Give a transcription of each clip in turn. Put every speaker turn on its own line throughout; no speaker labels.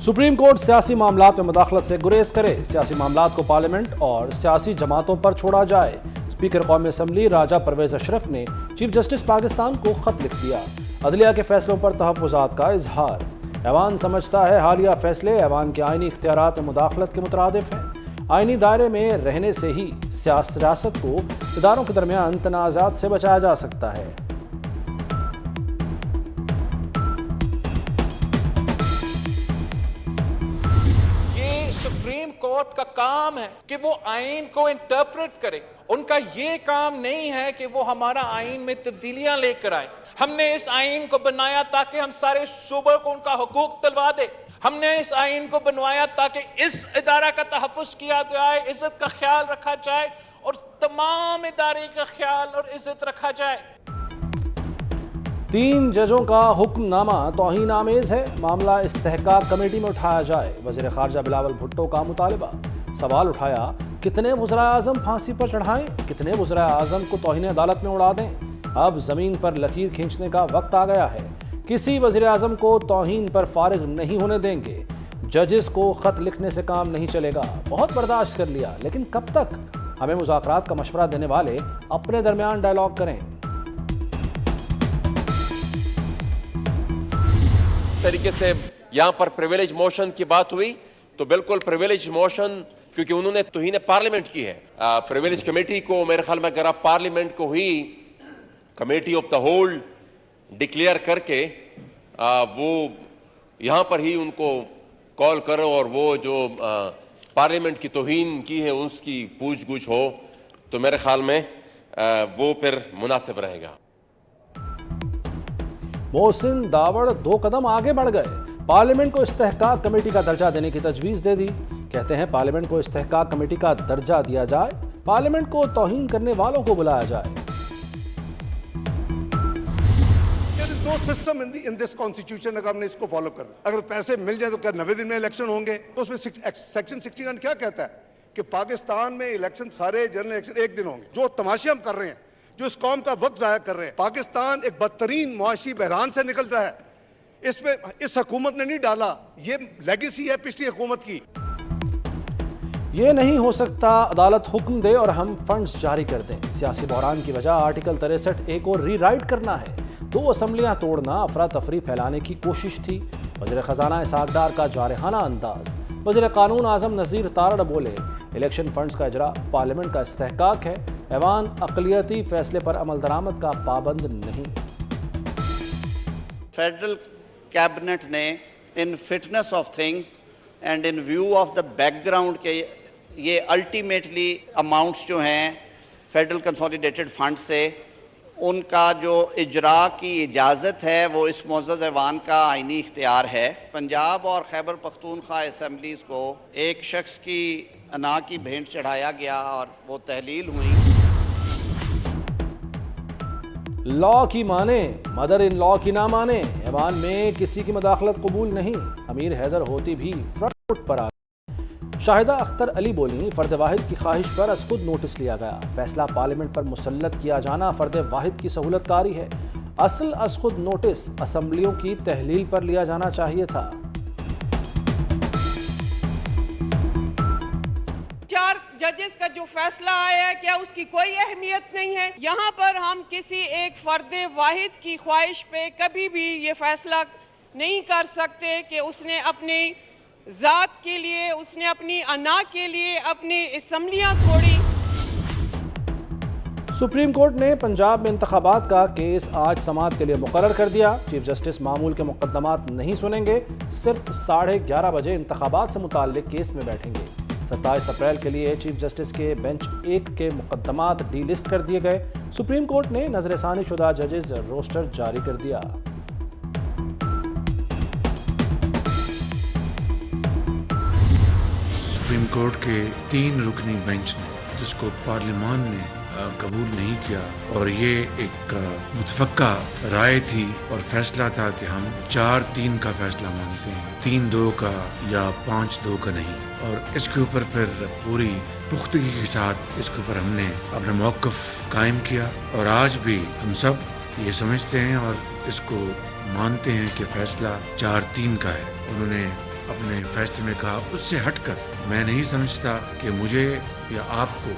Supreme court सियासी मामलात में मुदाखलत से गुरेज करे, सियासी मामलात को पार्लियामेंट और सियासी जमातों पर छोड़ा जाए। स्पीकर कौमी असम्बली राजा परवेज अशरफ ने चीफ जस्टिस पाकिस्तान को खत लिख दिया। अदलिया के फैसलों पर तहफ़्फ़ुज़ात का इजहार। ऐवान समझता है हालिया फैसले ऐवान के आइनी इख्तियारात में मुदाखलत के मुतरादिफ हैं। आइनी दायरे में रहने से ही सियासत को इदारों के दरमियान तनाज़ात से बचाया जा सकता है।
सुप्रीम कोर्ट का काम है कि वो आइन को इंटरप्रेट करे। उनका ये काम नहीं है कि वो हमारा आइन में तब्दीलियां लेकर आए। हमने इस आइन को बनाया ताकि हम सारे सूबों को उनका हुकूक दिलवा दे। हमने इस आइन को बनवाया ताकि इस इदारा का तहफ़्फ़ुज़ किया जाए, इज्जत का ख्याल रखा जाए और तमाम इदारे का ख्याल और इज्जत रखा जाए।
3 जजों का हुक्मनामा तौहीन आमेज है, मामला इस्तेहकाक कमेटी में उठाया जाए। वज़ीर ख़ारजा बिलावल भुट्टो का मुतालबा। सवाल उठाया, कितने वज़ीर आज़म फांसी पर चढ़ाएं, कितने वज़ीर आज़म को तौहीन अदालत में उड़ा दें। अब ज़मीन पर लकीर खींचने का वक्त आ गया है। किसी वज़ीर आज़म को तौहीन पर फारिग नहीं होने देंगे। जजेस को ख़त लिखने से काम नहीं चलेगा। बहुत बर्दाश्त कर लिया, लेकिन कब तक? हमें मुज़ाकरात का मशवरा देने वाले अपने दरमियान डायलॉग करें।
इस तरीके से यहाँ पर प्रिविलेज मोशन की बात हुई तो बिल्कुल प्रिविलेज मोशन, क्योंकि उन्होंने तौहीन पार्लियामेंट की है। प्रिविलेज कमेटी को मेरे ख्याल में अगर आप पार्लियामेंट को ही committee of the whole declare करके वो यहाँ पर ही उनको कॉल करो और वो जो पार्लियामेंट की तौहीन की है उसकी पूछ गुछ हो तो मेरे ख्याल में वो फिर मुनासिब रहेगा।
मोहसिन दावड़ 2 कदम आगे बढ़ गए। पार्लियामेंट को इस्तेहकाक कमेटी का दर्जा देने की तजवीज़ दे दी। कहते हैं पार्लियामेंट को इस्तेहकाक कमेटी का दर्जा दिया जाए, पार्लियामेंट को तौहीन करने वालों को बुलाया जाए।
No system in this constitution अगर हमने इसको फॉलो कर, अगर पैसे मिल जाए तो क्या 90 दिन में इलेक्शन होंगे? तो उसमें सेक्शन 69 क्या कहता है कि पाकिस्तान में इलेक्शन, सारे जनरल इलेक्शन 1 दिन होंगे। जो तमाशे हम कर रहे हैं, जो इस कौम का वक्त जाया कर रहे हैं, पाकिस्तान एक बदतरीन मुआशी बहरान से निकल रहा है। इसमें इस हुकूमत ने नहीं डाला, ये लेगेसी है पिछली हुकूमत की।
ये नहीं हो सकता अदालत हुक्म दे और हम फंड्स जारी कर दें। सियासी बहरान की वजह आर्टिकल 63A को रीराइट करना है। 2 असम्बलियां तोड़ना अफरा तफरी फैलाने की कोशिश थी। वज़ीर ख़जाना इसहाक़ डार का जारहाना अंदाज। वज़ीर कानून आज़म नज़ीर तारड़ बोले, इलेक्शन फंड्स का इजरा पार्लियामेंट का इस्तेहकाक है। ऐवान अक़लियती फैसले पर अमल दरामद का पाबंद नहीं।
फेडरल कैबिनेट ने इन fitness of things and in view of the background के ये अल्टीमेटली अमाउंट्स जो हैं फेडरल कंसोलिडेटेड फंड से उनका जो इजरा की इजाज़त है वो इस मुअज़्ज़ज़ ऐवान का आइनी इख्तियार है। पंजाब और खैबर पख्तूनख्वा असम्बलीज़ को एक शख्स की अना की भेंट चढ़ाया गया और वो तहलील हुई।
लॉ की माने, मदर इन लॉ की ना माने। ऐवान में किसी की मुदाखलत कबूल नहीं। अमीर हैदर होती भी फ्रंट फुट पर आ। शाहिदा अख्तर अली बोली, फर्द वाहिद की ख्वाहिश पर खुद नोटिस लिया गया। फैसला पार्लियामेंट पर मुसल्लत किया जाना फर्द वाहिद की सहूलतकारी है। असल खुद नोटिस असम्बलियों की तहलील पर लिया जाना चाहिए था।
4 जजेस का जो फैसला आया है, क्या उसकी कोई अहमियत नहीं है? यहाँ पर हम किसी एक फर्द वाहिद की ख्वाहिश पे कभी भी ये फैसला नहीं कर सकते कि उसने अपनी ज़ात के लिए, उसने अपनी अना के लिए अपनी असम्बलियाँ तोड़ी।
सुप्रीम कोर्ट ने पंजाब में इंतखाबात का केस आज समाअत के लिए मुकर्रर कर दिया। चीफ जस्टिस मामूल के मुकदमात नहीं सुनेंगे, सिर्फ 11:30 बजे इंतखाबात से मुताल्लिक केस में बैठेंगे। 27 अप्रैल के लिए चीफ जस्टिस के बेंच 1 के मुकदमात डी लिस्ट कर दिए गए। सुप्रीम कोर्ट ने नजरसानी शुदा जजेस रोस्टर जारी कर दिया।
सुप्रीम कोर्ट के 3 रुकनी बेंच ने, जिसको पार्लियामान ने कबूल नहीं किया, और ये एक मुतफक्का राय थी और फैसला था कि हम 4-3 का फैसला मानते हैं, 3-2 का या 5-2 का नहीं। और इसके ऊपर फिर पूरी पुख्तगी के साथ इसके ऊपर हमने अपना मौक़िफ़ कायम किया और आज भी हम सब ये समझते हैं और इसको मानते हैं कि फैसला 4-3 का है। उन्होंने اپنے فیصلے میں کہا، اس سے ہٹ کر میں نہیں سمجھتا کہ مجھے یا آپ کو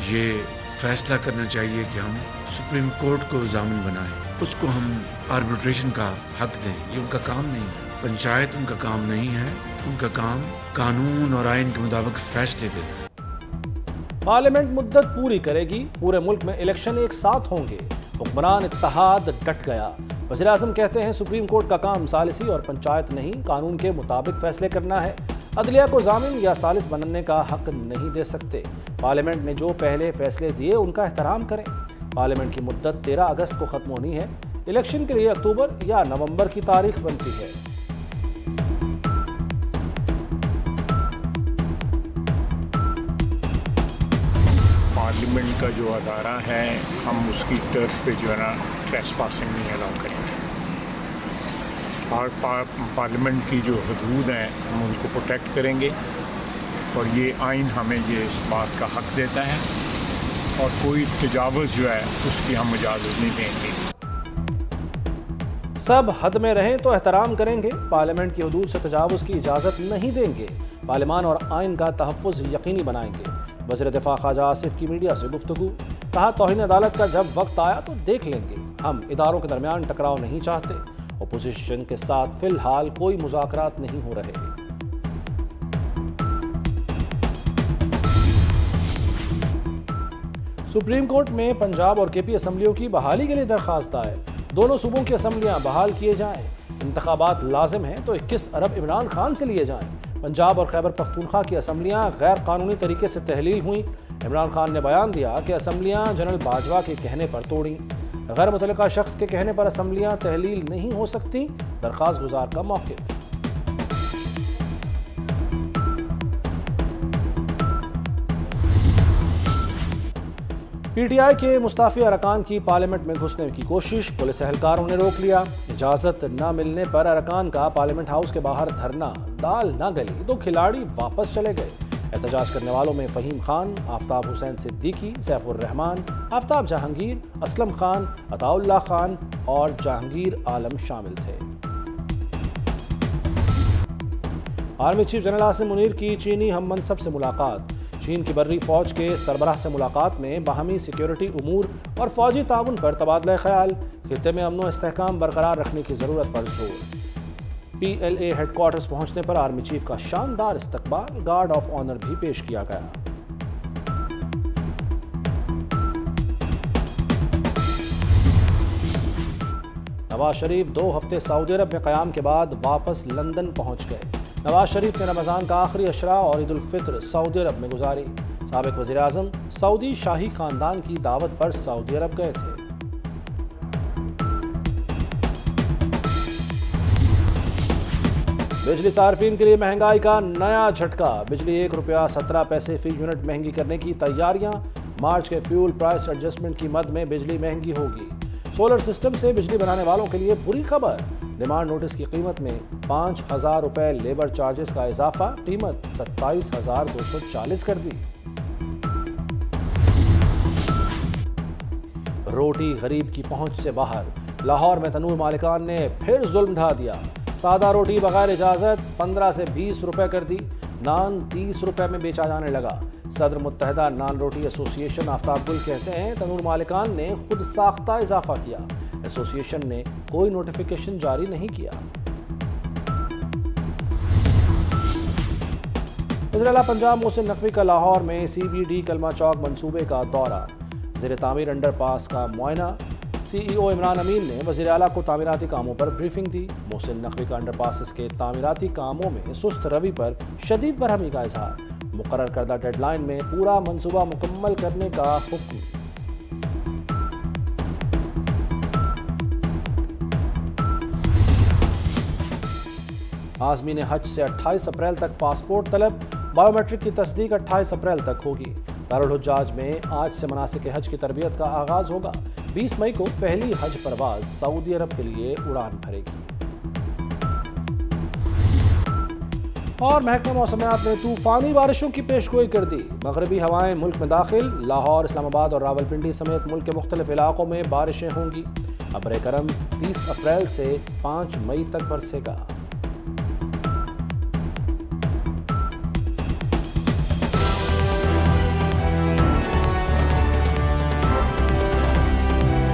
یہ فیصلہ کرنا چاہیے کہ ہم سپریم کورٹ کو ضامن بنائیں، اس کو ہم آربیٹریشن کا حق دیں۔ یہ ان کا کام نہیں ہے، پنچایت ان کا کام نہیں ہے، ان کا کام قانون اور آئین کے مطابق فیصلے دینا ہے۔
پارلیمنٹ مدت پوری کرے گی، پورے ملک میں الیکشن ایک ساتھ ہوں گے، حکمران اتحاد ڈٹ گیا۔ وزیر اعظم کہتے ہیں سپریم کورٹ کا کام ثالثی اور پنچایت نہیں، قانون کے مطابق فیصلے کرنا ہے، عدلیہ کو ضامن یا ثالث بننے کا حق نہیں دے سکتے۔ پارلیمنٹ نے جو پہلے فیصلے دیے ان کا احترام کریں۔ پارلیمنٹ کی مدت 13 اگست کو ختم ہونی ہے، الیکشن کے لیے اکتوبر یا نومبر کی تاریخ بنتی ہے۔
پارلیمنٹ کا جو ادارہ ہے، ہم اس کی طرف پہ جو ہے نا ٹریس پاسنگ نہیں الاؤ کریں گے، اور پارلیمنٹ کی جو حدود ہیں ہم ان کو پروٹیکٹ کریں گے، اور یہ آئین ہمیں یہ اس بات کا حق دیتا ہے، اور کوئی تجاوز جو ہے اس کی ہم اجازت نہیں دیں گے۔
سب حد میں رہیں تو احترام کریں گے، پارلیمنٹ کی حدود سے تجاوز کی اجازت نہیں دیں گے، پارلیمان اور آئین کا تحفظ یقینی بنائیں گے۔ وزیر دفاع خواجہ آصف کی میڈیا سے گفتگو، کہا توہین عدالت کا جب وقت آیا تو دیکھ لیں گے، ہم اداروں کے درمیان ٹکراؤ نہیں چاہتے، اپوزیشن کے ساتھ فی الحال کوئی مذاکرات نہیں ہو رہے۔ سپریم کورٹ میں پنجاب اور کے پی اسمبلیوں کی بحالی کے لیے درخواست آئے، دونوں صوبوں کی اسمبلیاں بحال کیے جائیں، انتخابات لازم ہیں تو 21 ارب عمران خان سے لیے جائیں۔ پنجاب اور خیبر پختونخوا کی اسمبلیاں غیر قانونی طریقے سے تحلیل ہوئیں، عمران خان نے بیان دیا کہ اسمبلیاں جنرل باجوہ کے کہنے پر توڑیں، غیر متعلقہ شخص کے کہنے پر اسمبلیاں تحلیل نہیں ہو سکتی، درخواست گزار کا موقف۔ پی ٹی آئی کے مستعفی ارکان کی پارلیمنٹ میں گھسنے کی کوشش، پولیس اہلکاروں نے روک لیا، اجازت نہ ملنے پر ارکان کا پارلیمنٹ ہاؤس کے باہر دھرنا، دال نہ گلی تو کھلاڑی واپس چلے گئے۔ احتجاج کرنے والوں میں فہیم خان، آفتاب حسین صدیقی، سیف الرحمان، آفتاب جہانگیر، اسلم خان، عطاء اللہ خان اور جہانگیر عالم شامل تھے۔ Army chief general Asim Munir کی چینی ہم منصب سے ملاقات، چین کی بری فوج کے سربراہ سے ملاقات میں باہمی سیکیورٹی امور اور فوجی تعاون پر تبادلہ خیال، خطے میں امن و استحکام برقرار رکھنے کی ضرورت پر زور۔ P L A headquarters پہنچنے پر آرمی چیف کا شاندار استقبال، گارڈ آف آنر بھی پیش کیا گیا۔ نواز شریف 2 ہفتے سعودی عرب میں قیام کے بعد واپس لندن پہنچ گئے۔ نواز شریف نے رمضان کا آخری عشرہ اور عید الفطر سعودی عرب میں گزاری۔ سابق وزیر اعظم سعودی شاہی خاندان کی دعوت پر سعودی عرب گئے تھے۔ بجلی صارفین کے لیے مہنگائی کا نیا جھٹکا، بجلی 1 روپیہ 17 پیسے فی یونٹ مہنگی کرنے کی تیاریاں، مارچ کے فیول پرائس ایڈجسٹمنٹ کی مد میں بجلی مہنگی ہوگی۔ سولر سسٹم سے بجلی بنانے والوں کے لیے بری خبر، ڈیمانڈ نوٹس کی قیمت میں 5,000 روپے لیبر چارجز کا اضافہ، قیمت 27,240 کر دی۔ روٹی غریب کی پہنچ سے باہر، لاہور میں تنور مالکان نے پھر ظلم ڈھا دیا، سادہ روٹی بغیر اجازت 15 سے 20 روپے کر دی، نان 30 روپے میں بیچا جانے لگا۔ صدر متحدہ نان روٹی ایسوسی ایشن آفتاب گل کہتے ہیں تنور مالکان نے خود ساختہ اضافہ کیا، ایسوسی ایشن نے کوئی نوٹیفیکیشن جاری نہیں کیا۔ وزیر اعلیٰ پنجاب محسن نقوی کا لاہور میں سی بی ڈی کلمہ چوک منصوبے کا دورہ، زیر تعمیر انڈر پاس کا معائنہ، سی ای او عمران امین نے وزیر اعلیٰ کو تعمیراتی کاموں پر بریفنگ دی۔ محسن نقوی کا انڈر پاسز کے تعمیراتی کاموں میں سست روی پر شدید برہمی کا اظہار، مقرر کردہ ڈیڈ لائن میں پورا منصوبہ مکمل کرنے کا حکم۔ عازمین حج سے 28 اپریل تک پاسپورٹ طلب، بائیو میٹرک کی تصدیق 28 اپریل تک ہوگی۔ دارالحجاج میں آج سے مناسک حج کی تربیت کا آغاز ہوگا، 20 مئی کو پہلی حج پرواز سعودی عرب کے لیے اڑان بھرے گی۔ اور محکمہ موسمیات نے طوفانی بارشوں کی پیشگوئی کر دی، مغربی ہوائیں ملک میں داخل، لاہور، اسلام آباد اور راولپنڈی سمیت ملک کے مختلف علاقوں میں بارشیں ہوں گی۔ ابر کرم 30 اپریل سے 5 مئی تک برسے گا۔